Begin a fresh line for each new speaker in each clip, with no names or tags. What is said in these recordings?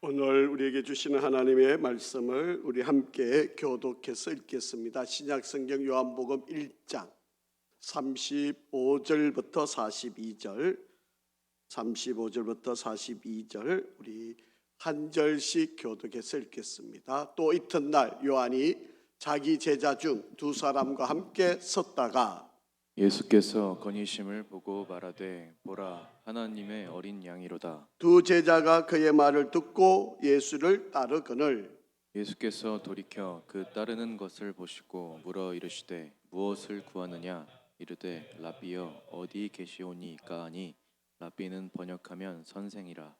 오늘 우리에게 주시는 하나님의 말씀을 우리 함께 교독해서 읽겠습니다. 신약성경 요한복음 1장 35절부터 42절 우리 한 절씩 교독해서 읽겠습니다. 또 이튿날 요한이 자기 제자 중 두 사람과 함께 섰다가
예수께서 건의심을 보고 말하되 보라 하나님의 어린 양이로다.
두 제자가 그의 말을 듣고 예수를 따르거늘
예수께서 돌이켜 그 따르는 것을 보시고 물어 이르시되 무엇을 구하느냐 이르되 라비여 어디 계시오니까 하니 라비는 번역하면 선생이라.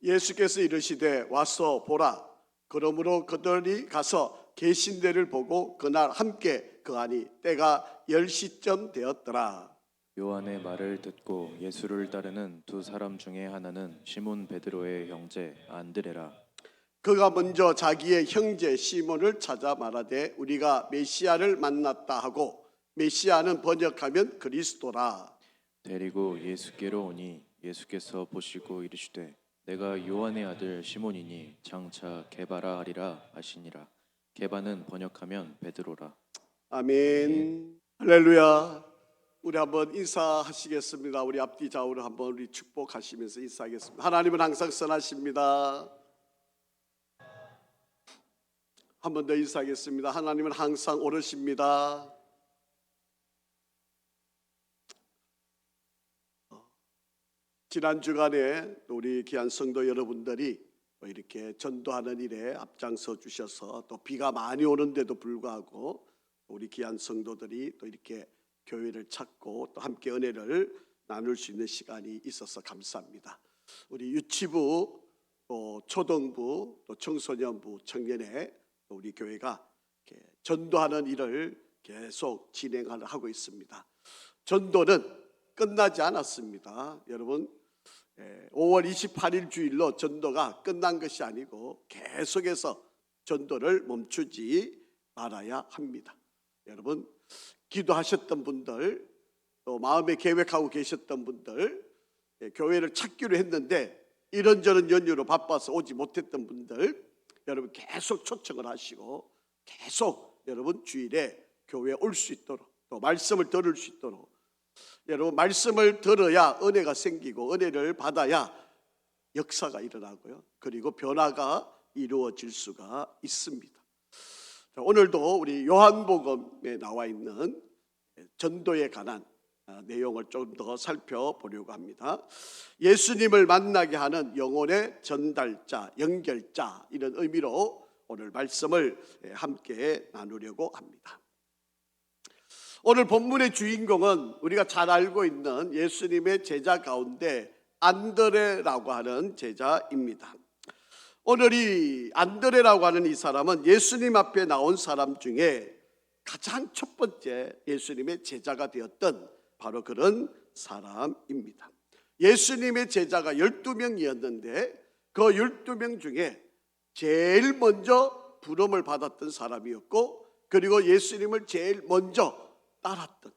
예수께서 이르시되 와서 보라. 그러므로 그들이 가서 계신 데를 보고 그날 함께 거하니 때가 10시쯤 되었더라.
요한의 말을 듣고 예수를 따르는 두 사람 중에 하나는 시몬 베드로의 형제 안드레라.
그가 먼저 자기의 형제 시몬을 찾아 말하되 우리가 메시아를 만났다 하고, 메시아는 번역하면 그리스도라.
데리고 예수께로 오니 예수께서 보시고 이르시되 내가 요한의 아들 시몬이니 장차 게바라 하리라 하시니라. 게바는 번역하면 베드로라.
아멘. 할렐루야. 우리 한번 인사하시겠습니다. 우리 앞뒤 좌우로 한번 우리 축복하시면서 인사하겠습니다. 하나님은 항상 선하십니다. 한 번 더 인사하겠습니다. 하나님은 항상 옳으십니다. 지난 주간에 우리 귀한 성도 여러분들이 이렇게 전도하는 일에 앞장서 주셔서 또 비가 많이 오는데도 불구하고 우리 귀한 성도들이 또 이렇게 교회를 찾고 또 함께 은혜를 나눌 수 있는 시간이 있어서 감사합니다. 우리 유치부, 또 초등부, 또 청소년부, 청년회 또 우리 교회가 이렇게 전도하는 일을 계속 진행하고 있습니다. 전도는 끝나지 않았습니다. 여러분 5월 28일 주일로 전도가 끝난 것이 아니고 계속해서 전도를 멈추지 말아야 합니다. 여러분 기도하셨던 분들, 또 마음에 계획하고 계셨던 분들, 교회를 찾기로 했는데 이런저런 연유로 바빠서 오지 못했던 분들, 여러분 계속 초청을 하시고 계속 여러분 주일에 교회에 올 수 있도록, 또 말씀을 들을 수 있도록, 여러분 말씀을 들어야 은혜가 생기고 은혜를 받아야 역사가 일어나고요, 그리고 변화가 이루어질 수가 있습니다. 오늘도 우리 요한복음에 나와 있는 전도에 관한 내용을 좀 더 살펴보려고 합니다. 예수님을 만나게 하는 영혼의 전달자, 연결자, 이런 의미로 오늘 말씀을 함께 나누려고 합니다. 오늘 본문의 주인공은 우리가 잘 알고 있는 예수님의 제자 가운데 안드레라고 하는 제자입니다. 오늘 이 안드레라고 하는 이 사람은 예수님 앞에 나온 사람 중에 가장 첫 번째 예수님의 제자가 되었던 바로 그런 사람입니다. 예수님의 제자가 12명이었는데 그 12명 중에 제일 먼저 부름을 받았던 사람이었고, 그리고 예수님을 제일 먼저 따랐던,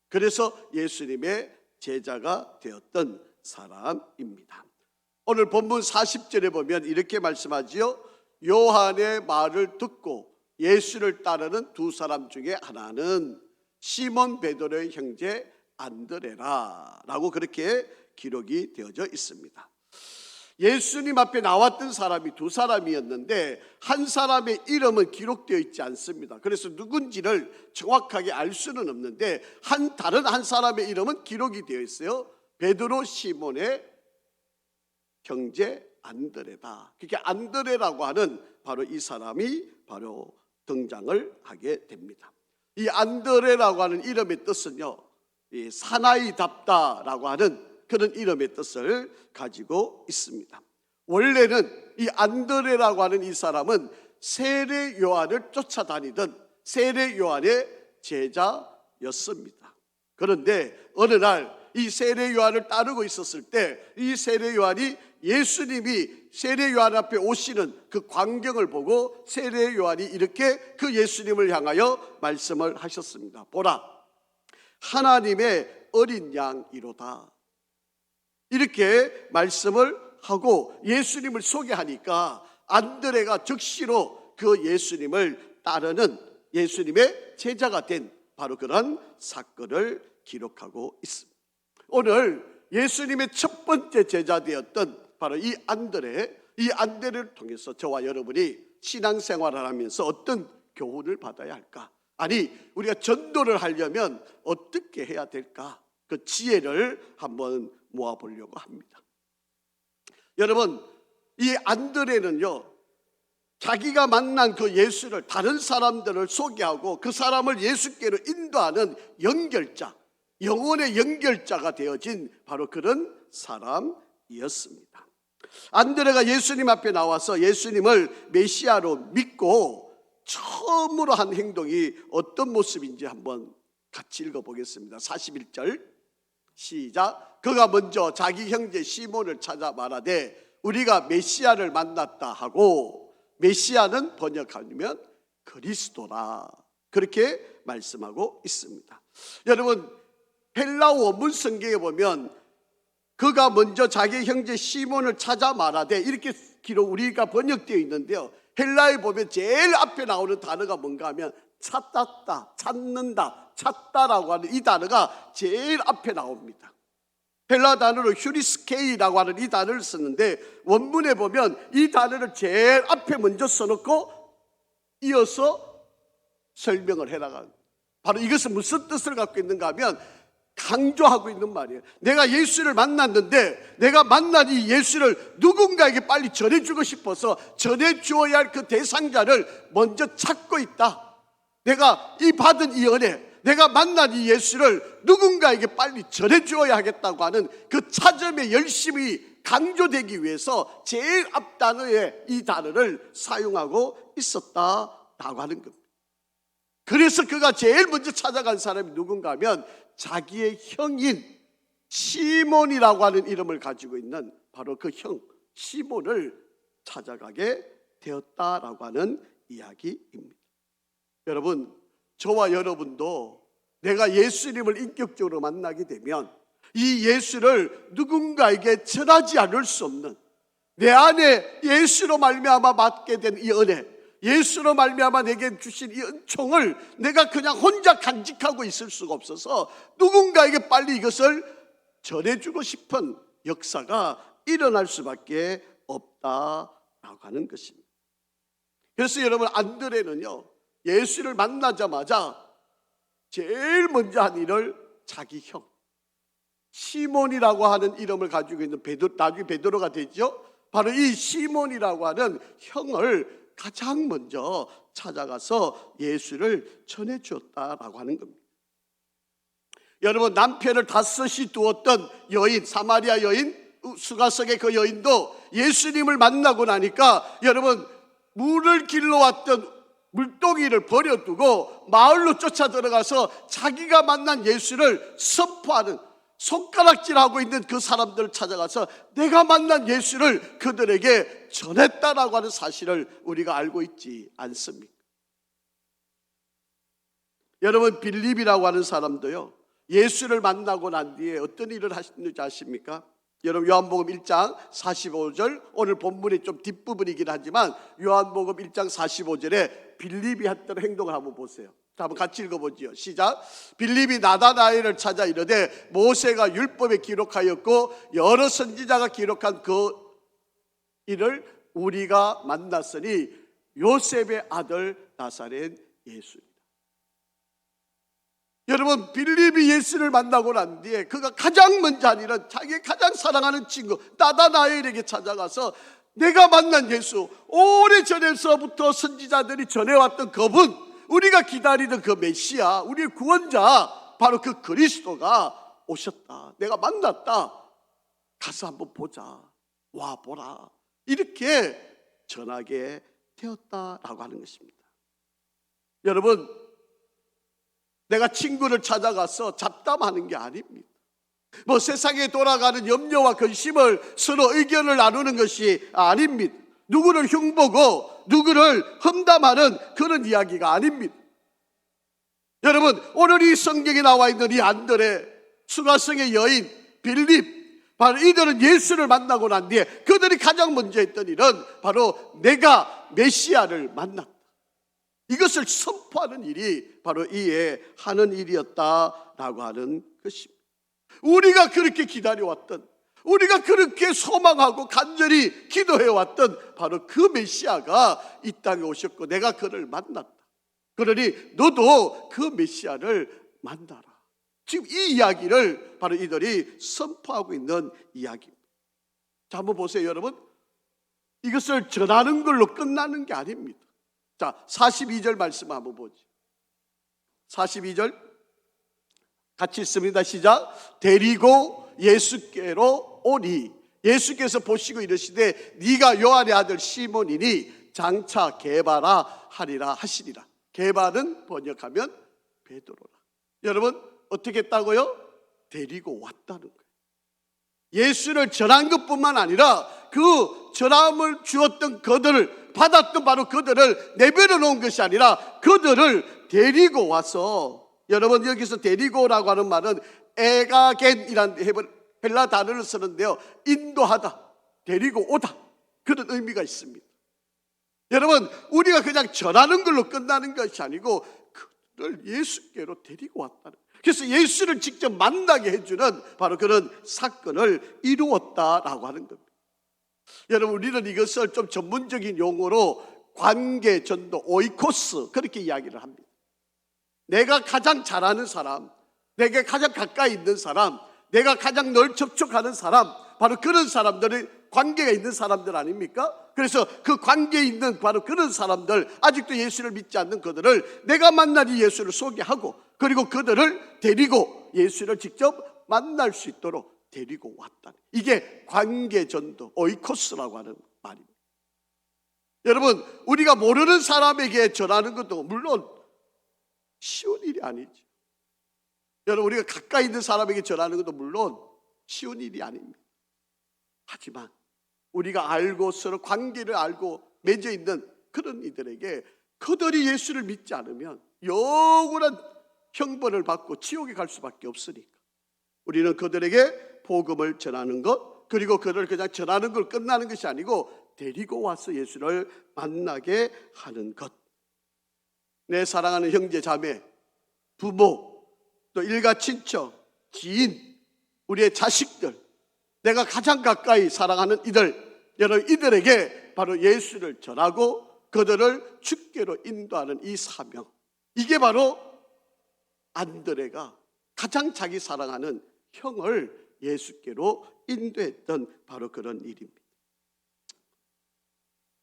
그래서 예수님의 제자가 되었던 사람입니다. 오늘 본문 40절에 보면 이렇게 말씀하지요. 요한의 말을 듣고 예수를 따르는 두 사람 중에 하나는 시몬 베드로의 형제 안드레라 라고 그렇게 기록이 되어져 있습니다. 예수님 앞에 나왔던 사람이 두 사람이었는데 한 사람의 이름은 기록되어 있지 않습니다. 그래서 누군지를 정확하게 알 수는 없는데 다른 한 사람의 이름은 기록이 되어 있어요. 베드로 시몬의 형제 안드레다. 그게 안드레라고 하는 바로 이 사람이 바로 등장을 하게 됩니다. 이 안드레라고 하는 이름의 뜻은요, 사나이답다라고 하는 그런 이름의 뜻을 가지고 있습니다. 원래는 이 안드레라고 하는 이 사람은 세례 요한을 쫓아다니던 세례 요한의 제자였습니다. 그런데 어느 날 이 세례 요한을 따르고 있었을 때 이 세례 요한이 예수님이 세례 요한 앞에 오시는 그 광경을 보고 세례 요한이 이렇게 그 예수님을 향하여 말씀을 하셨습니다. 보라, 하나님의 어린 양이로다. 이렇게 말씀을 하고 예수님을 소개하니까 안드레가 즉시로 그 예수님을 따르는 예수님의 제자가 된 바로 그런 사건을 기록하고 있습니다. 오늘 예수님의 첫 번째 제자 되었던 바로 이 안드레를 통해서 저와 여러분이 신앙생활을 하면서 어떤 교훈을 받아야 할까? 아니, 우리가 전도를 하려면 어떻게 해야 될까? 그 지혜를 한번 모아보려고 합니다. 여러분, 이 안드레는요, 자기가 만난 그 예수를, 다른 사람들을 소개하고 그 사람을 예수께로 인도하는 연결자, 영혼의 연결자가 되어진 바로 그런 사람이었습니다. 안드레가 예수님 앞에 나와서 예수님을 메시아로 믿고 처음으로 한 행동이 어떤 모습인지 한번 같이 읽어보겠습니다. 41절 시작. 그가 먼저 자기 형제 시몬을 찾아 말하되 우리가 메시아를 만났다 하고, 메시아는 번역하면 그리스도라, 그렇게 말씀하고 있습니다. 여러분, 헬라어 원문 성경에 보면 그가 먼저 자기 형제 시몬을 찾아 말하되 이렇게 기록 우리가 번역되어 있는데요, 헬라에 보면 제일 앞에 나오는 단어가 뭔가 하면 찾았다, 찾는다, 찾다라고 하는 이 단어가 제일 앞에 나옵니다. 헬라 단어로 휴리스케이라고 하는 이 단어를 쓰는데, 원문에 보면 이 단어를 제일 앞에 먼저 써놓고 이어서 설명을 해나가는, 바로 이것은 무슨 뜻을 갖고 있는가 하면 강조하고 있는 말이에요. 내가 예수를 만났는데 내가 만난 이 예수를 누군가에게 빨리 전해주고 싶어서 전해주어야 할 그 대상자를 먼저 찾고 있다. 내가 이 받은 이 은혜, 내가 만난 이 예수를 누군가에게 빨리 전해주어야 하겠다고 하는 그 찾음의 열심이 강조되기 위해서 제일 앞 단어에 이 단어를 사용하고 있었다라고 하는 겁니다. 그래서 그가 제일 먼저 찾아간 사람이 누군가 하면 자기의 형인 시몬이라고 하는 이름을 가지고 있는 바로 그 형 시몬을 찾아가게 되었다라고 하는 이야기입니다. 여러분, 저와 여러분도 내가 예수님을 인격적으로 만나게 되면 이 예수를 누군가에게 전하지 않을 수 없는, 내 안에 예수로 말미암아 받게 된 이 은혜, 예수로 말미암아 내게 주신 이 은총을 내가 그냥 혼자 간직하고 있을 수가 없어서 누군가에게 빨리 이것을 전해주고 싶은 역사가 일어날 수밖에 없다라고 하는 것입니다. 그래서 여러분, 안드레는요, 예수를 만나자마자 제일 먼저 한 일을 자기 형 시몬이라고 하는 이름을 가지고 있는 나중에 베드로가 되죠. 바로 이 시몬이라고 하는 형을 가장 먼저 찾아가서 예수를 전해주었다라고 하는 겁니다. 여러분, 남편을 다섯이 두었던 여인, 사마리아 여인, 수가성의 그 여인도 예수님을 만나고 나니까 여러분, 물을 길러왔던 물동이를 버려두고 마을로 쫓아 들어가서 자기가 만난 예수를 선포하는, 손가락질하고 있는 그 사람들을 찾아가서 내가 만난 예수를 그들에게 전했다라고 하는 사실을 우리가 알고 있지 않습니까? 여러분, 빌립이라고 하는 사람도요, 예수를 만나고 난 뒤에 어떤 일을 하셨는지 아십니까? 여러분, 요한복음 1장 45절, 오늘 본문의 좀 뒷부분이긴 하지만 요한복음 1장 45절에 빌립이 했던 행동을 한번 보세요. 자, 한번 같이 읽어보지요. 시작. 빌립이 나다나엘을 찾아 이르되 모세가 율법에 기록하였고 여러 선지자가 기록한 그 일을 우리가 만났으니 요셉의 아들 나사렛 예수입니다. 여러분, 빌립이 예수를 만나고 난 뒤에 그가 가장 먼저 한 일은 자기의 가장 사랑하는 친구 나다나엘에게 찾아가서 내가 만난 예수, 오래전에서부터 선지자들이 전해왔던 그분, 우리가 기다리던 그 메시아, 우리의 구원자, 바로 그 그리스도가 오셨다, 내가 만났다, 가서 한번 보자, 와보라, 이렇게 전하게 되었다라고 하는 것입니다. 여러분, 내가 친구를 찾아가서 잡담하는 게 아닙니다. 뭐 세상에 돌아가는 염려와 근심을 서로 의견을 나누는 것이 아닙니다. 누구를 흉보고 누구를 험담하는 그런 이야기가 아닙니다. 여러분, 오늘 이 성경에 나와 있는 이 안드레, 수가성의 여인 빌립, 바로 이들은 예수를 만나고 난 뒤에 그들이 가장 먼저 했던 일은 바로 내가 메시아를 만났다, 이것을 선포하는 일이 바로 이에 하는 일이었다라고 하는 것입니다. 우리가 그렇게 기다려왔던, 우리가 그렇게 소망하고 간절히 기도해왔던 바로 그 메시아가 이 땅에 오셨고 내가 그를 만났다. 그러니 너도 그 메시아를 만나라. 지금 이 이야기를 바로 이들이 선포하고 있는 이야기입니다. 자, 한번 보세요, 여러분. 이것을 전하는 걸로 끝나는 게 아닙니다. 자, 42절 말씀 한번 보죠. 42절 같이 읽습니다. 시작. 데리고 예수께로 오니 예수께서 보시고 이르시되 네가 요한의 아들 시몬이니 장차 게바라 하리라 하시니라. 게바는 번역하면 베드로라. 여러분 어떻게 했다고요? 데리고 왔다는 거예요. 예수를 전한 것뿐만 아니라 그 전함을 주었던 그들을, 받았던 바로 그들을 내버려 놓은 것이 아니라 그들을 데리고 와서, 여러분 여기서 데리고라고 하는 말은 에가겐이라는 헬라 단어를 쓰는데요, 인도하다, 데리고 오다, 그런 의미가 있습니다. 여러분 우리가 그냥 전하는 걸로 끝나는 것이 아니고 그들을 예수께로 데리고 왔다는 거예요. 그래서 예수를 직접 만나게 해주는 바로 그런 사건을 이루었다라고 하는 겁니다. 여러분 우리는 이것을 좀 전문적인 용어로 관계 전도, 오이코스, 그렇게 이야기를 합니다. 내가 가장 잘 아는 사람, 내게 가장 가까이 있는 사람, 내가 가장 널 접촉하는 사람, 바로 그런 사람들이 관계가 있는 사람들 아닙니까? 그래서 그 관계에 있는 바로 그런 사람들, 아직도 예수를 믿지 않는 그들을 내가 만난 이 예수를 소개하고, 그리고 그들을 데리고 예수를 직접 만날 수 있도록 데리고 왔다는, 이게 관계전도, 오이코스라고 하는 말입니다. 여러분 우리가 모르는 사람에게 전하는 것도 물론 쉬운 일이 아니죠. 여러분 우리가 가까이 있는 사람에게 전하는 것도 물론 쉬운 일이 아닙니다. 하지만 우리가 알고 서로 관계를 알고 맺어 있는 그런 이들에게, 그들이 예수를 믿지 않으면 영원한 형벌을 받고 지옥에 갈 수밖에 없으니까 우리는 그들에게 복음을 전하는 것, 그리고 그들을 그냥 전하는 걸 끝나는 것이 아니고 데리고 와서 예수를 만나게 하는 것. 내 사랑하는 형제 자매, 부모, 또 일가 친척, 지인, 우리의 자식들, 내가 가장 가까이 사랑하는 이들, 여러분 이들에게 바로 예수를 전하고 그들을 주께로 인도하는 이 사명, 이게 바로 안드레가 가장 자기 사랑하는 형을 예수께로 인도했던 바로 그런 일입니다.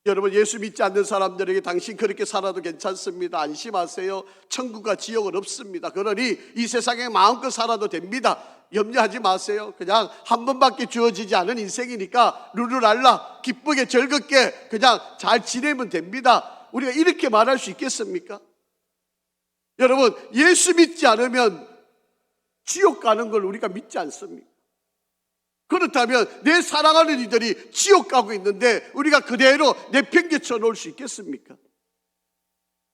여러분 예수 믿지 않는 사람들에게 당신 그렇게 살아도 괜찮습니다, 안심하세요, 천국과 지옥은 없습니다, 그러니 이 세상에 마음껏 살아도 됩니다, 염려하지 마세요, 그냥 한 번밖에 주어지지 않은 인생이니까 룰루랄라 기쁘게 즐겁게 그냥 잘 지내면 됩니다, 우리가 이렇게 말할 수 있겠습니까? 여러분 예수 믿지 않으면 지옥 가는 걸 우리가 믿지 않습니까? 그렇다면 내 사랑하는 이들이 지옥 가고 있는데 우리가 그대로 내팽개쳐 놓을 수 있겠습니까?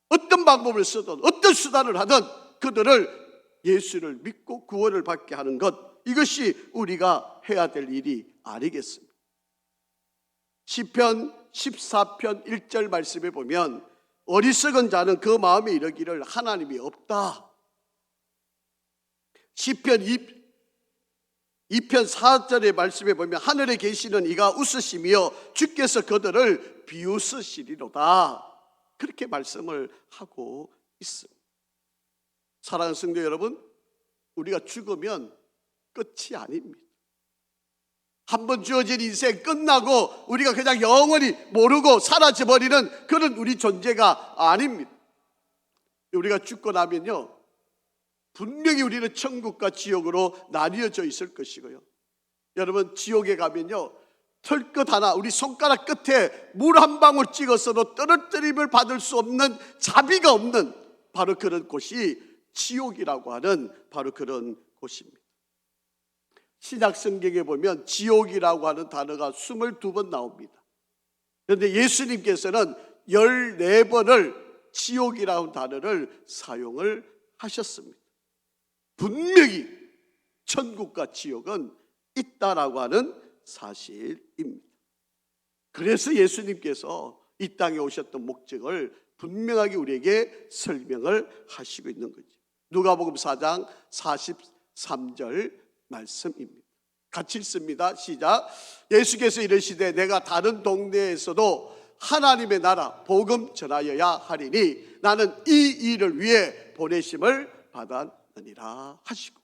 어떤 방법을 쓰든 어떤 수단을 하든 그들을 예수를 믿고 구원을 받게 하는 것, 이것이 우리가 해야 될 일이 아니겠습니까? 시편 14편 1절 말씀에 보면 어리석은 자는 그 마음에 이르기를 하나님이 없다. 시편 2편 4절의 말씀에 보면 하늘에 계시는 이가 웃으시며 주께서 그들을 비웃으시리로다, 그렇게 말씀을 하고 있습니다. 사랑하는 성도 여러분, 우리가 죽으면 끝이 아닙니다. 한번 주어진 인생 끝나고 우리가 그냥 영원히 모르고 사라져버리는 그런 우리 존재가 아닙니다. 우리가 죽고 나면요 분명히 우리는 천국과 지옥으로 나뉘어져 있을 것이고요, 여러분 지옥에 가면요 털끝 하나, 우리 손가락 끝에 물 한 방울 찍어서도 떨어뜨림을 받을 수 없는, 자비가 없는 바로 그런 곳이 지옥이라고 하는 바로 그런 곳입니다. 신약 성경에 보면 지옥이라고 하는 단어가 22번 나옵니다. 그런데 예수님께서는 14번을 지옥이라는 단어를 사용을 하셨습니다. 분명히 천국과 지옥은 있다라고 하는 사실입니다. 그래서 예수님께서 이 땅에 오셨던 목적을 분명하게 우리에게 설명을 하시고 있는 거죠. 누가복음 4장 43절 말씀입니다. 같이 읽습니다. 시작. 예수께서 이르시되 내가 다른 동네에서도 하나님의 나라 복음 전하여야 하리니 나는 이 일을 위해 보내심을 받았느니라 하시고,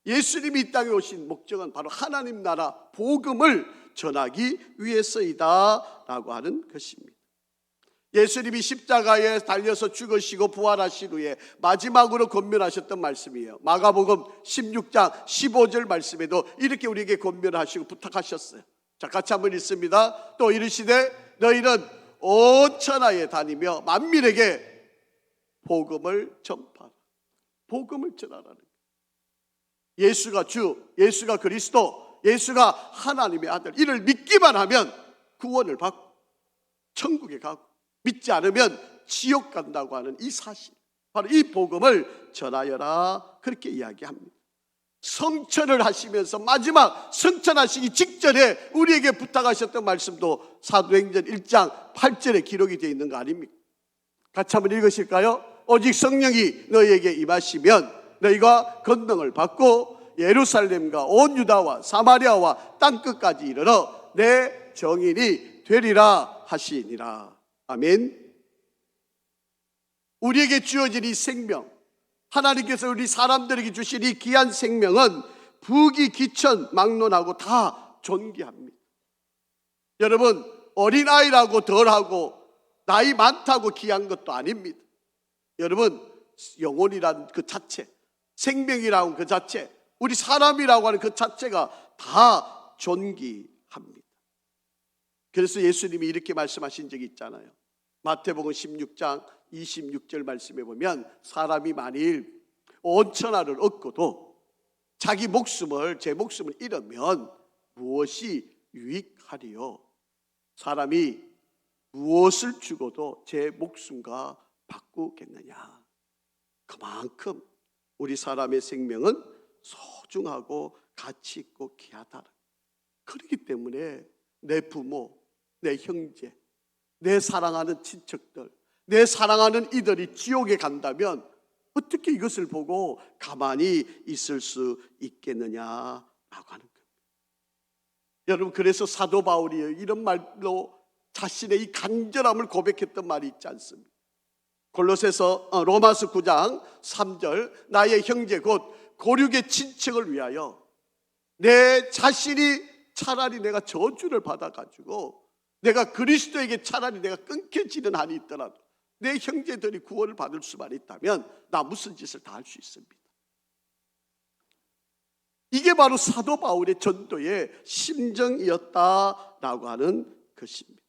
예수님이 이 땅에 오신 목적은 바로 하나님 나라 복음을 전하기 위해서이다 라고 하는 것입니다. 예수님이 십자가에 달려서 죽으시고 부활하신 후에 마지막으로 권면하셨던 말씀이에요. 마가복음 16장 15절 말씀에도 이렇게 우리에게 권면하시고 부탁하셨어요. 자, 같이 한번 읽습니다. 또 이르시되 너희는 온 천하에 다니며 만민에게 복음을 전파하라. 복음을 전하라는 거예요. 예수가 주, 예수가 그리스도, 예수가 하나님의 아들, 이를 믿기만 하면 구원을 받고 천국에 가고, 믿지 않으면 지옥 간다고 하는 이 사실, 바로 이 복음을 전하여라, 그렇게 이야기합니다. 성천을 하시면서 마지막 성천하시기 직전에 우리에게 부탁하셨던 말씀도 사도행전 1장 8절에 기록이 되어 있는 거 아닙니까? 같이 한번 읽으실까요? 오직 성령이 너희에게 임하시면 너희가 권능을 받고 예루살렘과 온 유다와 사마리아와 땅끝까지 이르러 내 정인이 되리라 하시니라. 아멘. 우리에게 주어진 이 생명, 하나님께서 우리 사람들에게 주신 이 귀한 생명은 부귀 기천 막론하고 다 존귀합니다. 여러분, 어린아이라고 덜하고 나이 많다고 귀한 것도 아닙니다. 여러분, 영혼이란 그 자체, 생명이라고 그 자체, 우리 사람이라고 하는 그 자체가 다 존귀합니다. 그래서 예수님이 이렇게 말씀하신 적이 있잖아요. 마태복음 16장 26절 말씀에 보면 사람이 만일 온 천하를 얻고도 자기 목숨을, 제 목숨을 잃으면 무엇이 유익하리요? 사람이 무엇을 주고도 제 목숨과 바꾸겠느냐? 그만큼 우리 사람의 생명은 소중하고 가치 있고 귀하다. 그렇기 때문에 내 부모, 내 형제, 내 사랑하는 친척들, 내 사랑하는 이들이 지옥에 간다면 어떻게 이것을 보고 가만히 있을 수 있겠느냐라고 하는 겁니다. 여러분, 그래서 사도 바울이 이런 말로 자신의 이 간절함을 고백했던 말이 있지 않습니까? 로마서 9장 3절, 나의 형제 곧 고륙의 친척을 위하여 내 자신이 차라리 내가 저주를 받아가지고 내가 그리스도에게 차라리 내가 끊겨지는 한이 있더라도 내 형제들이 구원을 받을 수만 있다면 나 무슨 짓을 다 할 수 있습니다. 이게 바로 사도 바울의 전도의 심정이었다라고 하는 것입니다.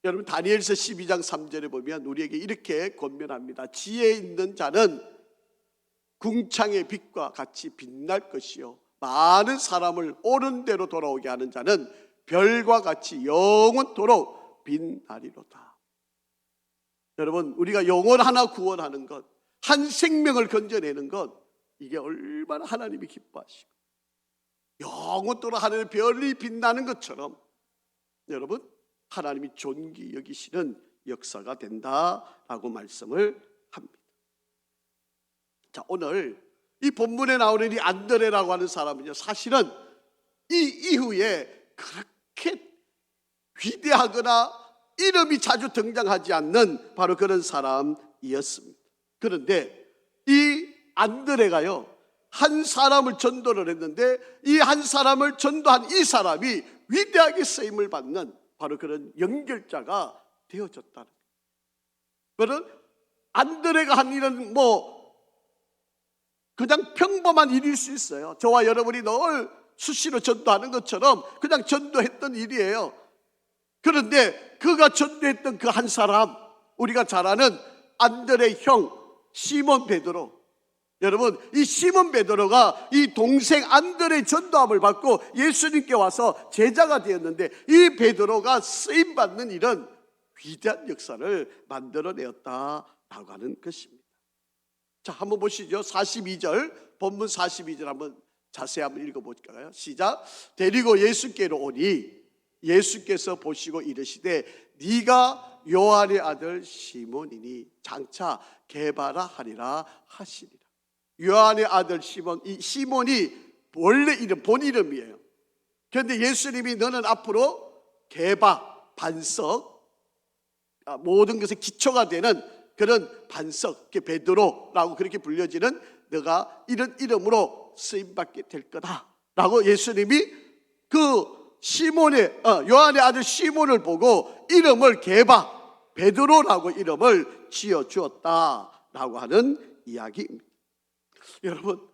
여러분, 다니엘서 12장 3절에 보면 우리에게 이렇게 권면합니다. 지혜 있는 자는 궁창의 빛과 같이 빛날 것이요 많은 사람을 옳은 대로 돌아오게 하는 자는 별과 같이 영원토록 빛나리로다. 여러분, 우리가 영혼 하나 구원하는 것, 한 생명을 건져내는 것, 이게 얼마나 하나님이 기뻐하시고 영원토록 하늘의 별이 빛나는 것처럼 여러분, 하나님이 존귀 여기시는 역사가 된다라고 말씀을 합니다. 자, 오늘 이 본문에 나오는 이 안드레라고 하는 사람은요, 사실은 이 이후에 그렇게 위대하거나 이름이 자주 등장하지 않는 바로 그런 사람이었습니다. 그런데 이 안드레가요, 한 사람을 전도를 했는데 이 한 사람을 전도한 이 사람이 위대하게 쓰임을 받는 바로 그런 연결자가 되어졌다는 거예요. 그런 안드레가 한 일은 그냥 평범한 일일 수 있어요. 저와 여러분이 늘 수시로 전도하는 것처럼 그냥 전도했던 일이에요. 그런데 그가 전도했던 그 한 사람, 우리가 잘 아는 안드레 형 시몬 베드로, 여러분, 이 시몬 베드로가 이 동생 안드레의 전도함을 받고 예수님께 와서 제자가 되었는데 이 베드로가 쓰임받는 일은 위대한 역사를 만들어내었다라고 하는 것입니다. 자, 한번 보시죠. 42절, 본문 42절 한번 자세히 한번 읽어볼까요? 시작. 데리고 예수께로 오니 예수께서 보시고 이르시되 네가 요한의 아들 시몬이니 장차 게바라 하리라 하시니라. 요한의 아들 시몬, 이 시몬이 원래 이름, 본 이름이에요. 그런데 예수님이 너는 앞으로 게바, 반석, 모든 것의 기초가 되는 그런 반석, 베드로라고 그렇게 불려지는 너가 이런 이름으로 쓰임받게 될 거다 라고 예수님이 그 시몬의 요한의 아들 시몬을 보고 이름을 게바, 베드로라고 이름을 지어주었다라고 하는 이야기입니다. 여러분,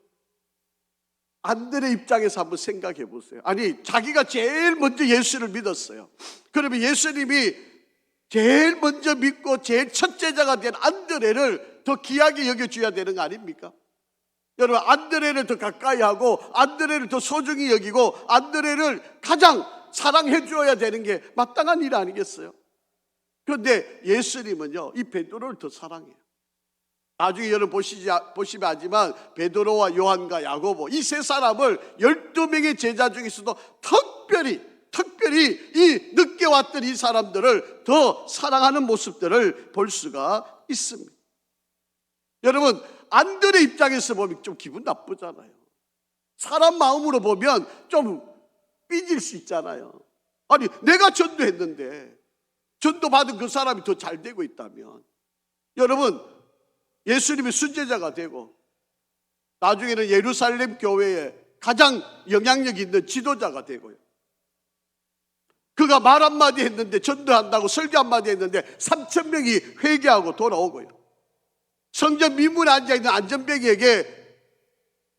안드레 입장에서 한번 생각해 보세요. 아니, 자기가 제일 먼저 예수를 믿었어요. 그러면 예수님이 제일 먼저 믿고 제일 첫 제자가 된 안드레를 더 귀하게 여겨줘야 되는 거 아닙니까? 여러분, 안드레를 더 가까이 하고 안드레를 더 소중히 여기고 안드레를 가장 사랑해 주어야 되는 게 마땅한 일 아니겠어요? 그런데 예수님은요, 이 베드로를 더 사랑해요. 나중에 여러분 보시면 알지만 베드로와 요한과 야고보 이 세 사람을 12명의 제자 중에서도 특별히 이 늦게 왔던 이 사람들을 더 사랑하는 모습들을 볼 수가 있습니다. 여러분, 안드레 입장에서 보면 좀 기분 나쁘잖아요. 사람 마음으로 보면 좀 삐질 수 있잖아요. 아니, 내가 전도했는데 전도받은 그 사람이 더 잘 되고 있다면, 여러분, 예수님이 순제자가 되고 나중에는 예루살렘 교회에 가장 영향력 있는 지도자가 되고요, 그가 말 한마디 했는데 전도한다고 설교 한마디 했는데 3,000명이 회개하고 돌아오고요, 성전 미문에 앉아있는 안전뱅이에게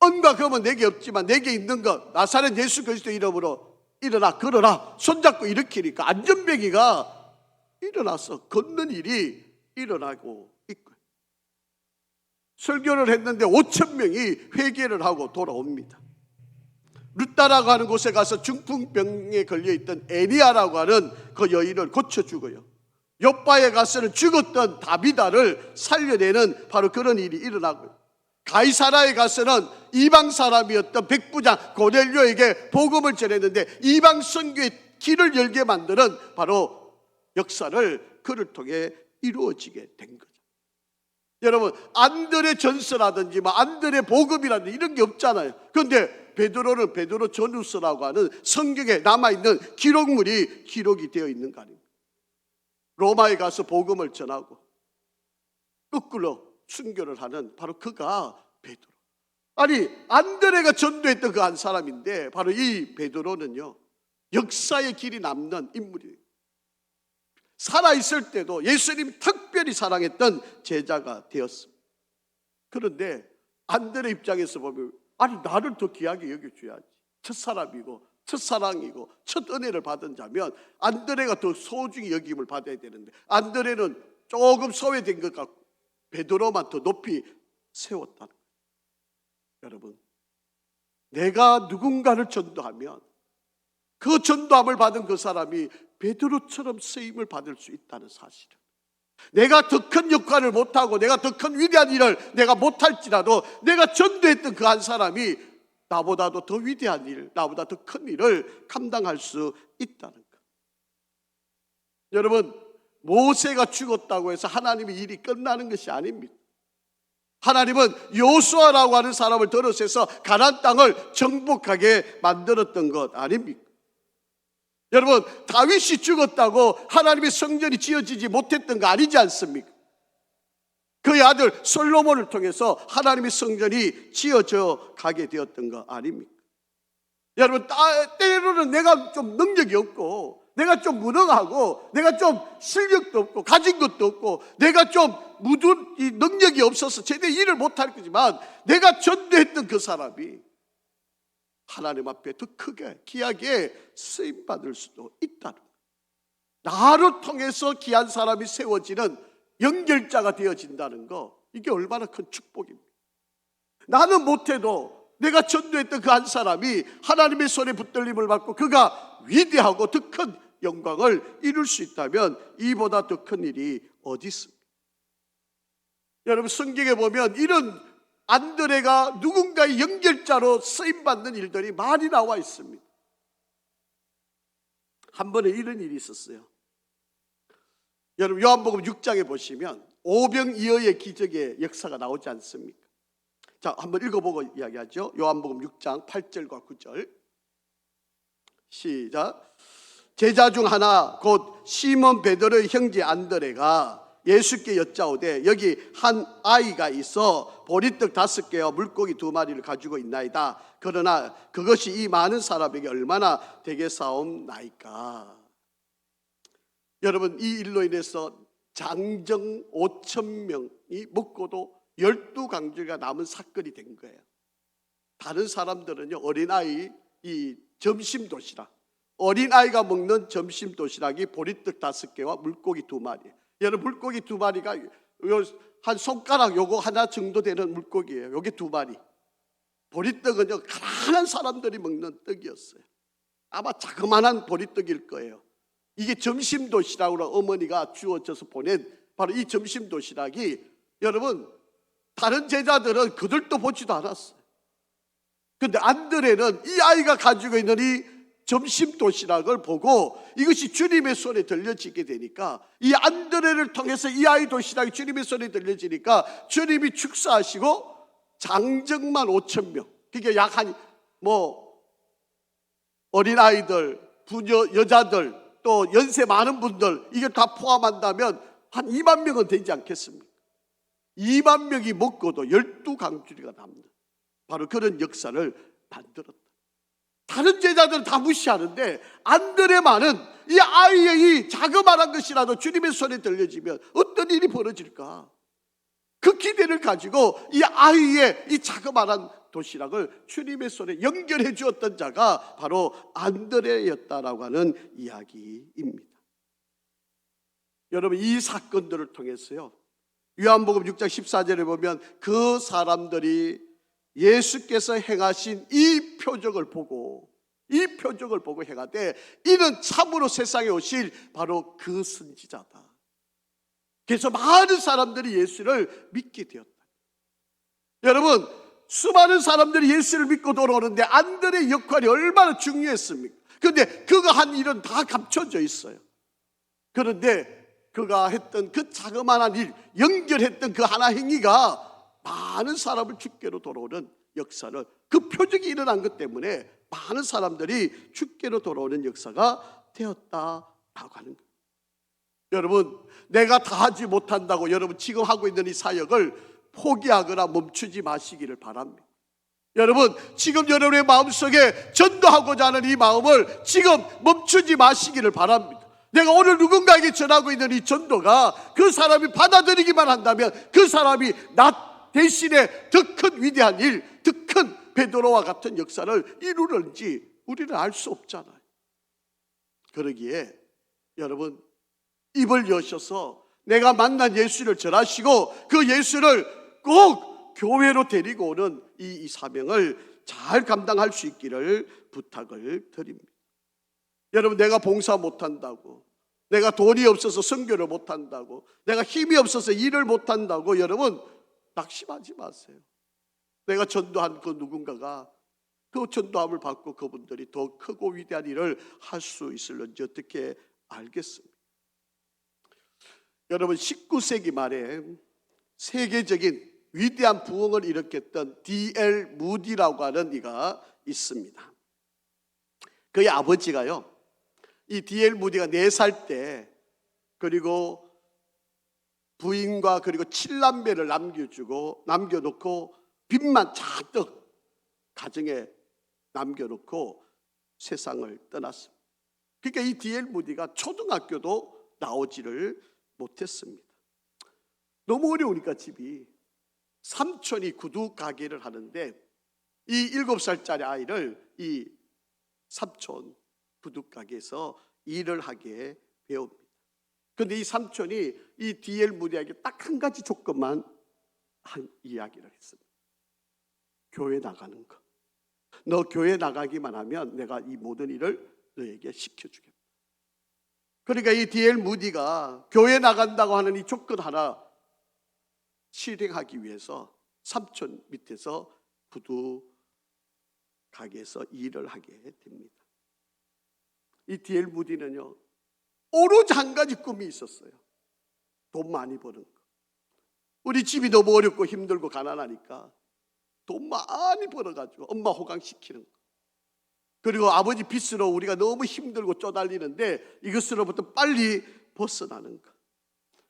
은과 금은 내게 없지만 내게 있는 것 나사렛 예수 그리스도 이름으로 일어나 걸어라 손잡고 일으키니까 안전뱅이가 일어나서 걷는 일이 일어나고 있고요, 설교를 했는데 5,000명이 회개를 하고 돌아옵니다. 루따라고 하는 곳에 가서 중풍병에 걸려있던 에리아라고 하는 그 여인을 고쳐주고요, 요바에 가서는 죽었던 다비다를 살려내는 바로 그런 일이 일어나고요, 가이사라에 가서는 이방 사람이었던 백부장 고넬료에게 복음을 전했는데 이방 선교의 길을 열게 만드는 바로 역사를 그를 통해 이루어지게 된 거죠. 여러분, 안드레 전서라든지 안드레 복음이라든지 이런 게 없잖아요. 그런데 베드로는 베드로 전후서라고 하는 성경에 남아있는 기록물이 기록이 되어 있는 거 아닙니까? 로마에 가서 복음을 전하고 거꾸로 순교를 하는 바로 그가 베드로. 아니, 안드레가 전도했던 그 한 사람인데 바로 이 베드로는요, 역사의 길이 남는 인물이에요. 살아있을 때도 예수님 특별히 사랑했던 제자가 되었습니다. 그런데 안드레 입장에서 보면, 아니, 나를 더 귀하게 여겨줘야지. 첫사람이고 첫사랑이고 첫 은혜를 받은 자면 안드레가 더 소중히 여김을 받아야 되는데 안드레는 조금 소외된 것 같고 베드로만 더 높이 세웠다는 거예요. 여러분, 내가 누군가를 전도하면 그 전도함을 받은 그 사람이 베드로처럼 쓰임을 받을 수 있다는 사실을, 내가 더 큰 역할을 못하고 내가 더 큰 위대한 일을 내가 못할지라도 내가 전도했던 그 한 사람이 나보다도 더 위대한 일, 나보다 더 큰 일을 감당할 수 있다는 것. 여러분, 모세가 죽었다고 해서 하나님의 일이 끝나는 것이 아닙니다. 하나님은 요수아라고 하는 사람을 들어서서 가나안 땅을 정복하게 만들었던 것 아닙니까? 여러분, 다윗이 죽었다고 하나님의 성전이 지어지지 못했던 거 아니지 않습니까? 그의 아들 솔로몬을 통해서 하나님의 성전이 지어져 가게 되었던 거 아닙니까? 여러분, 때로는 내가 좀 능력이 없고 내가 좀 무능하고 내가 좀 실력도 없고 가진 것도 없고 내가 좀 묻은 이 능력이 없어서 제대로 일을 못할 거지만 내가 전도했던 그 사람이 하나님 앞에 더 크게 귀하게 쓰임받을 수도 있다는 거예요. 나를 통해서 귀한 사람이 세워지는 연결자가 되어진다는 거, 이게 얼마나 큰 축복입니다. 나는 못해도 내가 전도했던 그 한 사람이 하나님의 손에 붙들림을 받고 그가 위대하고 더 큰 영광을 이룰 수 있다면 이보다 더 큰 일이 어디 있습니까? 여러분, 성경에 보면 이런 안드레가 누군가의 연결자로 쓰임받는 일들이 많이 나와 있습니다. 한 번에 이런 일이 있었어요. 여러분 요한복음 6장에 보시면 오병이어의 기적의 역사가 나오지 않습니까? 자, 한번 읽어보고 이야기하죠. 요한복음 6장 8절과 9절 시작. 제자 중 하나 곧 시몬 베드로의 형제 안드레가 예수께 여짜오되 여기 한 아이가 있어 보리떡 5개와 물고기 2마리를 가지고 있나이다. 그러나 그것이 이 많은 사람에게 얼마나 되겠사옵나이까. 여러분 이 일로 인해서 장정 5,000명이 먹고도 12강주가 남은 사건이 된 거예요. 다른 사람들은요 어린아이 이 점심 도시락, 어린아이가 먹는 점심 도시락이 보리떡 5개와 물고기 2마리. 여러분 물고기 2마리가 한 손가락 요거 하나 정도 되는 물고기예요. 요게 2마리. 보리떡은요 가난한 사람들이 먹는 떡이었어요. 아마 자그마한 보리떡일 거예요. 이게 점심 도시락으로 어머니가 주어져서 보낸 바로 이 점심 도시락이, 여러분 다른 제자들은 그들도 보지도 않았어요. 그런데 안드레는 이 아이가 가지고 있는 이 점심 도시락을 보고 이것이 주님의 손에 들려지게 되니까, 이 안드레를 통해서 이 아이 도시락이 주님의 손에 들려지니까 주님이 축사하시고 장정만 5,000명, 그게 약 한 어린아이들, 부녀 여자들, 또 연세 많은 분들, 이게 다 포함한다면 한 2만 명은 되지 않겠습니까? 2만 명이 먹고도 12강주리가 남는 바로 그런 역사를 만들었다. 다른 제자들은 다 무시하는데 안드레만은 이 아이의 이 자그마한 것이라도 주님의 손에 들려지면 어떤 일이 벌어질까? 그 기대를 가지고 이 아이의 이 자그마한 도시락을 주님의 손에 연결해 주었던 자가 바로 안드레였다라고 하는 이야기입니다. 여러분 이 사건들을 통해서요 요한복음 6장 14절에 보면 그 사람들이 예수께서 행하신 이 표적을 보고 행하되 이는 참으로 세상에 오실 바로 그 선지자다. 그래서 많은 사람들이 예수를 믿게 되었다. 여러분 수많은 사람들이 예수를 믿고 돌아오는데 안드레의 역할이 얼마나 중요했습니까? 그런데 그가 한 일은 다 감춰져 있어요. 그런데 그가 했던 그 자그마한 일, 연결했던 그 하나 행위가 많은 사람을 주께로 돌아오는 역사를, 그 표적이 일어난 것 때문에 많은 사람들이 주께로 돌아오는 역사가 되었다라고 하는 거예요. 여러분 내가 다 하지 못한다고 여러분 지금 하고 있는 이 사역을 포기하거나 멈추지 마시기를 바랍니다. 여러분 지금 여러분의 마음속에 전도하고자 하는 이 마음을 지금 멈추지 마시기를 바랍니다. 내가 오늘 누군가에게 전하고 있는 이 전도가 그 사람이 받아들이기만 한다면 그 사람이 나 대신에 더 큰 위대한 일, 더 큰 베드로와 같은 역사를 이루는지 우리는 알 수 없잖아요. 그러기에 여러분 입을 여셔서 내가 만난 예수를 전하시고 그 예수를 꼭 교회로 데리고 오는 이 사명을 잘 감당할 수 있기를 부탁을 드립니다. 여러분 내가 봉사 못한다고, 내가 돈이 없어서 선교를 못한다고, 내가 힘이 없어서 일을 못한다고 여러분 낙심하지 마세요. 내가 전도한 그 누군가가 그 전도함을 받고 그분들이 더 크고 위대한 일을 할 수 있을는지 어떻게 알겠습니까? 여러분 19세기 말에 세계적인 위대한 부흥을 일으켰던 D.L. 무디라고 하는 이가 있습니다. 그의 아버지가요 이 D.L. 무디가 4살 때 그리고 부인과 그리고 7남매를 남겨놓고 빚만 잔뜩 가정에 남겨놓고 세상을 떠났습니다. 그러니까 이 D.L. 무디가 초등학교도 나오지를 못했습니다. 너무 어려우니까 집이, 삼촌이 구두 가게를 하는데 이 7살짜리 아이를 이 삼촌 구두 가게에서 일을 하게 배웁니다. 그런데 이 삼촌이 이 D.L. 무디에게 딱 한 가지 조건만 한 이야기를 했습니다. 교회 나가는 거. 너 교회 나가기만 하면 내가 이 모든 일을 너에게 시켜주겠다. 그러니까 이 D.L. 무디가 교회 나간다고 하는 이 조건 하나 실행하기 위해서 삼촌 밑에서 구두 가게에서 일을 하게 됩니다. 이 D.L. 무디는요, 오로지 한 가지 꿈이 있었어요. 돈 많이 버는 거. 우리 집이 너무 어렵고 힘들고 가난하니까 돈 많이 벌어가지고 엄마 호강시키는 거. 그리고 아버지 빚으로 우리가 너무 힘들고 쪼달리는데 이것으로부터 빨리 벗어나는 거.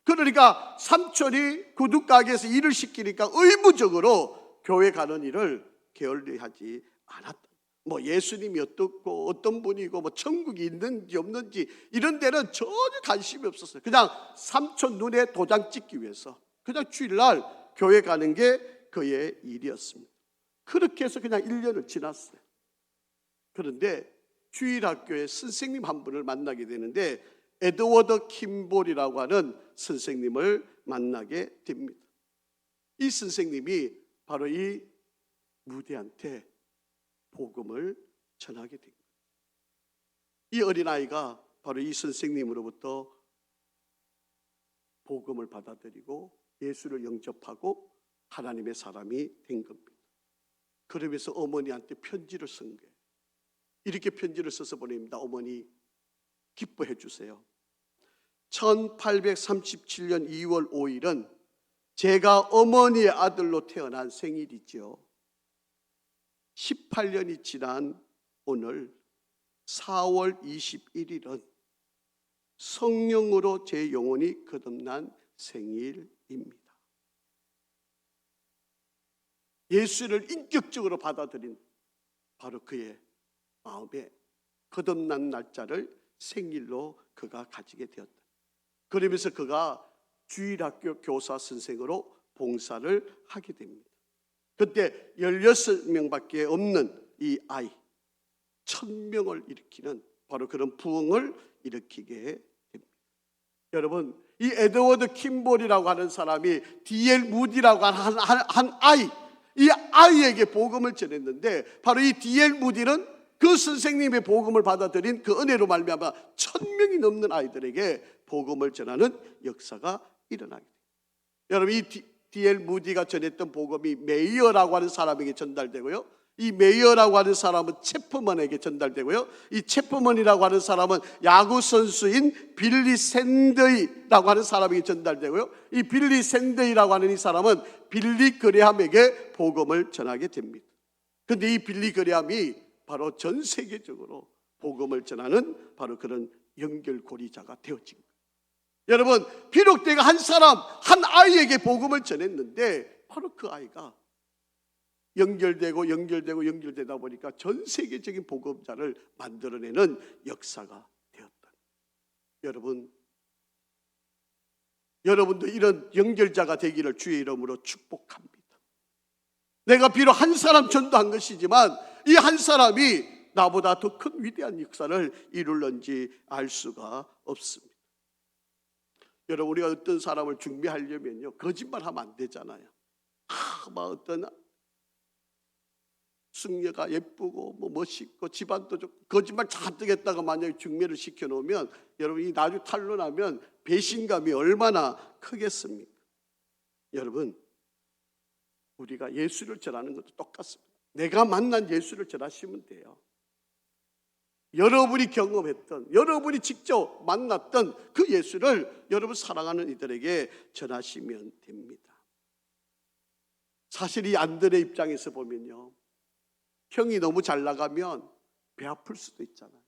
그러니까 삼촌이 구두가게에서 일을 시키니까 의무적으로 교회 가는 일을 게을리하지 않았다. 뭐 예수님이 어떻고 어떤 분이고 뭐 천국이 있는지 없는지 이런 데는 전혀 관심이 없었어요. 그냥 삼촌 눈에 도장 찍기 위해서 그냥 주일날 교회 가는 게 그의 일이었습니다. 그렇게 해서 그냥 1년을 지났어요. 그런데 주일학교에 선생님 한 분을 만나게 되는데 에드워드 킴볼이라고 하는 선생님을 만나게 됩니다. 이 선생님이 바로 이 무디한테 복음을 전하게 됩니다. 이 어린아이가 바로 이 선생님으로부터 복음을 받아들이고 예수를 영접하고 하나님의 사람이 된 겁니다. 그러면서 어머니한테 편지를 쓴 거예요. 이렇게 편지를 써서 보냅니다. 어머니 기뻐해 주세요. 1837년 2월 5일은 제가 어머니의 아들로 태어난 생일이죠. 18년이 지난 오늘 4월 21일은 성령으로 제 영혼이 거듭난 생일입니다. 예수를 인격적으로 받아들인 바로 그의 마음에 거듭난 날짜를 생일로 그가 가지게 되었다. 그러면서 그가 주일학교 교사 선생으로 봉사를 하게 됩니다. 그때 16명밖에 없는 이 아이 1000명을 일으키는 바로 그런 부흥을 일으키게 됩니다. 여러분, 이 에드워드 킴볼이라고 하는 사람이 D.L. 무디라고 하는 한 아이, 이 아이에게 복음을 전했는데 바로 이 D.L. 무디는 그 선생님의 복음을 받아들인 그 은혜로 말미암아 1000명이 넘는 아이들에게 복음을 전하는 역사가 일어나게 됩니다. 여러분, 이 D.L. 무디가 전했던 복음이 메이어라고 하는 사람에게 전달되고요, 이 메이어라고 하는 사람은 체프먼에게 전달되고요, 이 체프먼이라고 하는 사람은 야구 선수인 빌리 샌더이라고 하는 사람에게 전달되고요, 이 빌리 샌더이라고 하는 이 사람은 빌리 그레함에게 복음을 전하게 됩니다. 그런데 이 빌리 그레함이 바로 전 세계적으로 복음을 전하는 바로 그런 연결고리자가 되어진 거예요. 여러분, 비록 내가 한 사람, 한 아이에게 복음을 전했는데 바로 그 아이가 연결되다 보니까 전 세계적인 복음자를 만들어내는 역사가 되었다. 여러분도 이런 연결자가 되기를 주의 이름으로 축복합니다. 내가 비록 한 사람 전도한 것이지만 이 한 사람이 나보다 더 큰 위대한 역사를 이룰는지 알 수가 없습니다. 여러분, 우리가 어떤 사람을 준비하려면요, 거짓말하면 안 되잖아요. 막 어떤 숙녀가 예쁘고 뭐 멋있고 집안도 좋고 거짓말 잔뜩 했다가 만약에 중매를 시켜놓으면 여러분이 나중에 탄로나면 배신감이 얼마나 크겠습니까? 여러분, 우리가 예수를 전하는 것도 똑같습니다. 내가 만난 예수를 전하시면 돼요. 여러분이 경험했던, 여러분이 직접 만났던 그 예수를 여러분 사랑하는 이들에게 전하시면 됩니다. 사실 이 안드레 입장에서 보면요, 형이 너무 잘 나가면 배 아플 수도 있잖아요.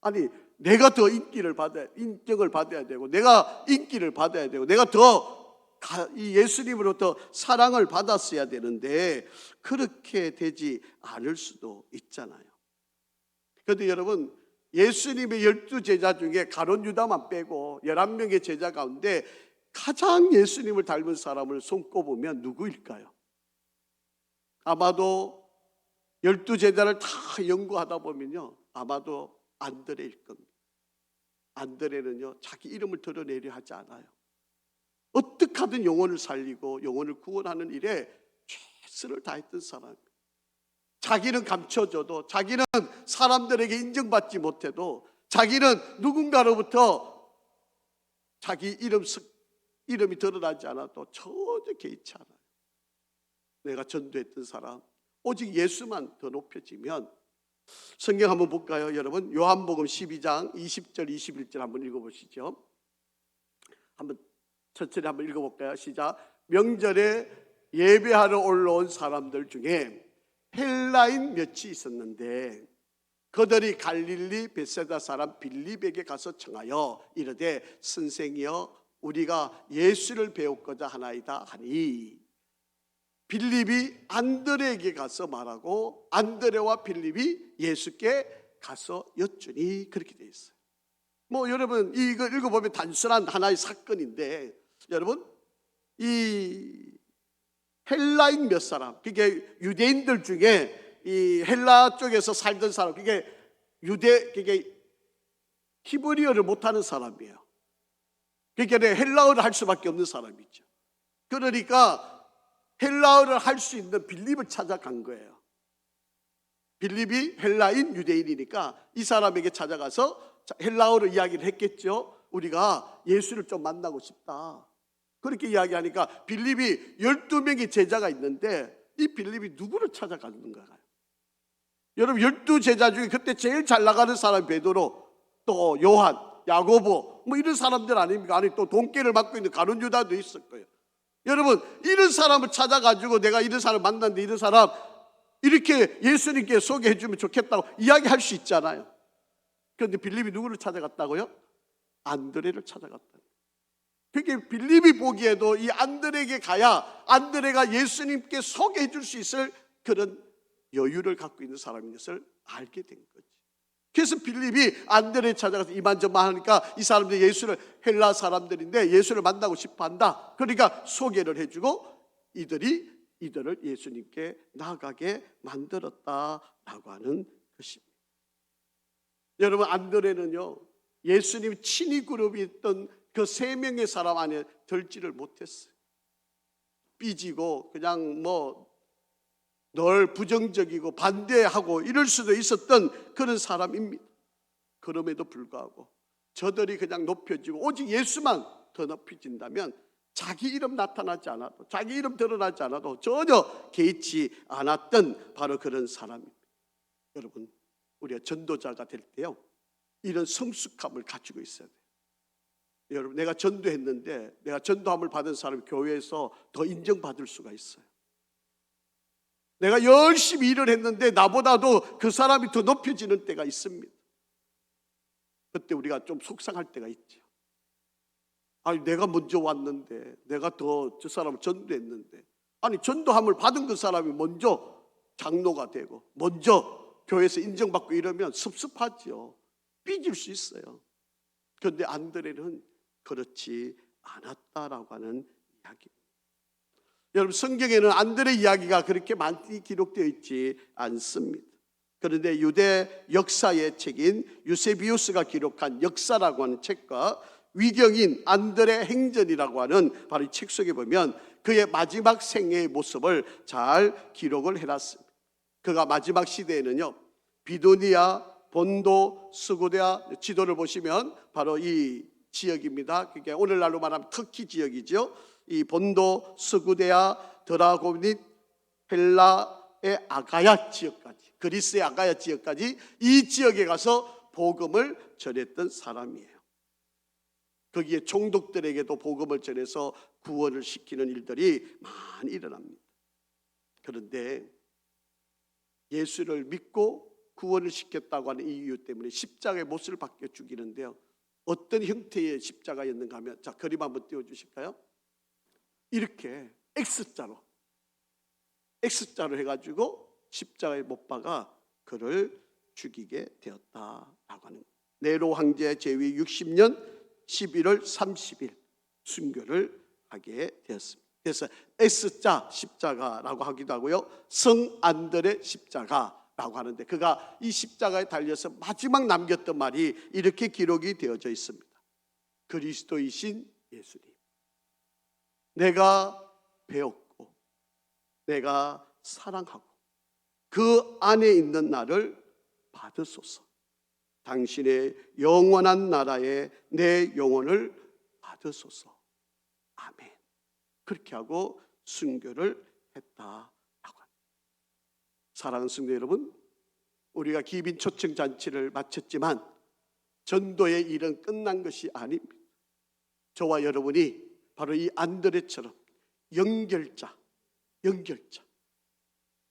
아니, 내가 더 인정을 받아야 되고, 내가 인기를 받아야 되고, 내가 더 이 예수님으로부터 사랑을 받았어야 되는데 그렇게 되지 않을 수도 있잖아요. 그런데 여러분, 예수님의 12제자 중에 가룟 유다만 빼고 11명의 제자 가운데 가장 예수님을 닮은 사람을 손꼽으면 누구일까요? 아마도 12제자를 다 연구하다 보면요, 아마도 안드레일 겁니다. 안드레는요, 자기 이름을 드러내려 하지 않아요. 어떻게 하든 영혼을 살리고 영혼을 구원하는 일에 최선을 다했던 사람입니다. 자기는 감춰져도, 자기는 사람들에게 인정받지 못해도, 자기는 누군가로부터 자기 이름이 드러나지 않아도 전혀 개의치 않아요. 내가 전도했던 사람, 오직 예수만 더 높여지면, 성경 한번 볼까요, 여러분? 요한복음 12장 20절 21절 한번 읽어보시죠. 한번 천천히 한번 읽어볼까요? 시작. 명절에 예배하러 올라온 사람들 중에 헬라인 몇이 있었는데 그들이 갈릴리 벳세다 사람 빌립에게 가서 청하여 이르되 선생이여 우리가 예수를 배우고자 하나이다 하니, 빌립이 안드레에게 가서 말하고 안드레와 빌립이 예수께 가서 여쭈니, 그렇게 되어 있어요. 여러분 이거 읽어보면 단순한 하나의 사건인데, 여러분 이 헬라인 몇 사람, 그게 유대인들 중에 이 헬라 쪽에서 살던 사람, 그게 히브리어를 못하는 사람이에요. 그러니까 헬라어를 할 수밖에 없는 사람이죠. 그러니까 헬라어를 할 수 있는 빌립을 찾아간 거예요. 빌립이 헬라인 유대인이니까 이 사람에게 찾아가서 헬라어로 이야기를 했겠죠. 우리가 예수를 좀 만나고 싶다. 그렇게 이야기하니까 빌립이 12명의 제자가 있는데 이 빌립이 누구를 찾아갔는가요? 여러분 12제자 중에 그때 제일 잘 나가는 사람이 베드로, 또 요한, 야고보 이런 사람들 아닙니까? 아니 또 돈깨를 맡고 있는 가룟 유다도 있을 거예요. 여러분 이런 사람을 찾아가지고 내가 이런 사람 만났는데 이런 사람 이렇게 예수님께 소개해 주면 좋겠다고 이야기할 수 있잖아요. 그런데 빌립이 누구를 찾아갔다고요? 안드레를 찾아갔다. 그게 빌립이 보기에도 이 안드레에게 가야 안드레가 예수님께 소개해 줄 수 있을 그런 여유를 갖고 있는 사람인 것을 알게 된 거지. 그래서 빌립이 안드레를 찾아가서 이만저만 하니까 이 사람들이 예수를, 헬라 사람들인데 예수를 만나고 싶어 한다. 그러니까 소개를 해주고 이들을 예수님께 나아가게 만들었다라고 하는 것입니다. 여러분 안드레는요, 예수님 친위 그룹이 있던 그 3명의 사람 안에 들지를 못했어요. 삐지고 그냥 늘 부정적이고 반대하고 이럴 수도 있었던 그런 사람입니다. 그럼에도 불구하고 저들이 그냥 높여지고 오직 예수만 더 높여진다면 자기 이름 나타나지 않아도, 자기 이름 드러나지 않아도 전혀 개의치 않았던 바로 그런 사람입니다. 여러분 우리가 전도자가 될 때요, 이런 성숙함을 가지고 있어야 돼요. 여러분 내가 전도했는데 내가 전도함을 받은 사람이 교회에서 더 인정받을 수가 있어요. 내가 열심히 일을 했는데 나보다도 그 사람이 더 높여지는 때가 있습니다. 그때 우리가 좀 속상할 때가 있죠. 아니 내가 먼저 왔는데, 내가 더 저 사람을 전도했는데, 아니 전도함을 받은 그 사람이 먼저 장로가 되고 먼저 교회에서 인정받고 이러면 섭섭하죠. 삐질 수 있어요. 그런데 안드레는 그렇지 않았다라고 하는 이야기입니다. 여러분 성경에는 안드레 이야기가 그렇게 많이 기록되어 있지 않습니다. 그런데 유대 역사의 책인 유세비우스가 기록한 역사라고 하는 책과 위경인 안드레 행전이라고 하는 바로 이 책 속에 보면 그의 마지막 생애의 모습을 잘 기록을 해놨습니다. 그가 마지막 시대에는요, 비두니아, 본도, 스구데아, 지도를 보시면 바로 이 지역입니다. 그게 오늘날로 말하면 터키 지역이죠. 이 본도, 스구데아, 드라고닛, 헬라의 아가야 지역까지, 그리스의 아가야 지역까지 이 지역에 가서 복음을 전했던 사람이에요. 거기에 총독들에게도 복음을 전해서 구원을 시키는 일들이 많이 일어납니다. 그런데 예수를 믿고 구원을 시켰다고 하는 이유 때문에 십자가의 못을 박혀 죽이는데요, 어떤 형태의 십자가였는가 하면, 자 그림 한번 띄워주실까요? 이렇게 X자로 해가지고 십자가에 못 박아 그를 죽이게 되었다라고 하는, 네로 황제 제위 60년 11월 30일 순교를 하게 되었습니다. 그래서 S자 십자가라고 하기도 하고요, 성 안드레 십자가라고 하는데, 그가 이 십자가에 달려서 마지막 남겼던 말이 이렇게 기록이 되어져 있습니다. 그리스도이신 예수님, 내가 배웠고 내가 사랑하고 그 안에 있는 나를 받으소서. 당신의 영원한 나라에 내 영혼을 받으소서. 아멘. 그렇게 하고 순교를 했다. 사랑하는 성도 여러분, 우리가 기빈 초청 잔치를 마쳤지만 전도의 일은 끝난 것이 아닙니다. 저와 여러분이 바로 이 안드레처럼 연결자,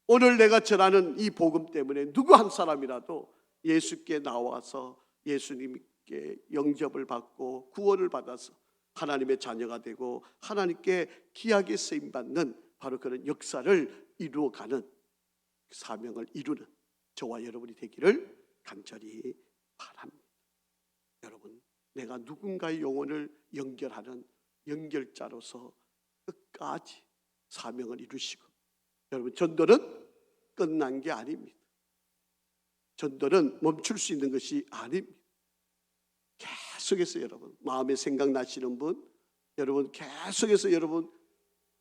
오늘 내가 전하는 이 복음 때문에 누구 한 사람이라도 예수께 나와서 예수님께 영접을 받고 구원을 받아서 하나님의 자녀가 되고 하나님께 귀하게 쓰임받는 바로 그런 역사를 이루어가는, 사명을 이루는 저와 여러분이 되기를 간절히 바랍니다. 여러분, 내가 누군가의 영혼을 연결하는 연결자로서 끝까지 사명을 이루시고, 여러분, 전도는 끝난 게 아닙니다. 전도는 멈출 수 있는 것이 아닙니다. 계속해서 여러분, 마음에 생각나시는 분, 여러분 계속해서 여러분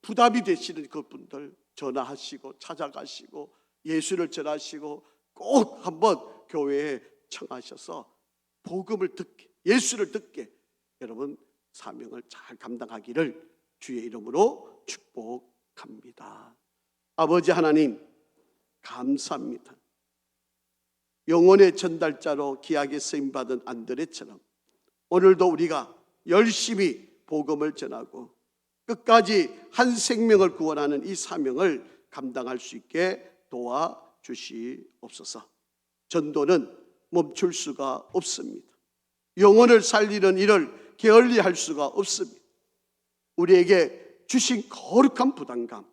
부담이 되시는 그분들 전화하시고 찾아가시고 예수를 전하시고 꼭 한번 교회에 청하셔서 복음을 듣게, 예수를 듣게 여러분 사명을 잘 감당하기를 주의 이름으로 축복합니다. 아버지 하나님, 감사합니다. 영혼의 전달자로 귀하게 쓰임받은 안드레처럼 오늘도 우리가 열심히 복음을 전하고 끝까지 한 생명을 구원하는 이 사명을 감당할 수 있게 도와주시옵소서. 전도는 멈출 수가 없습니다. 영혼을 살리는 일을 게을리할 수가 없습니다. 우리에게 주신 거룩한 부담감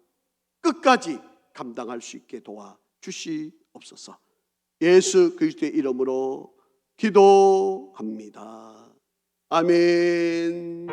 끝까지 감당할 수 있게 도와주시옵소서. 예수 그리스도의 이름으로 기도합니다. 아멘.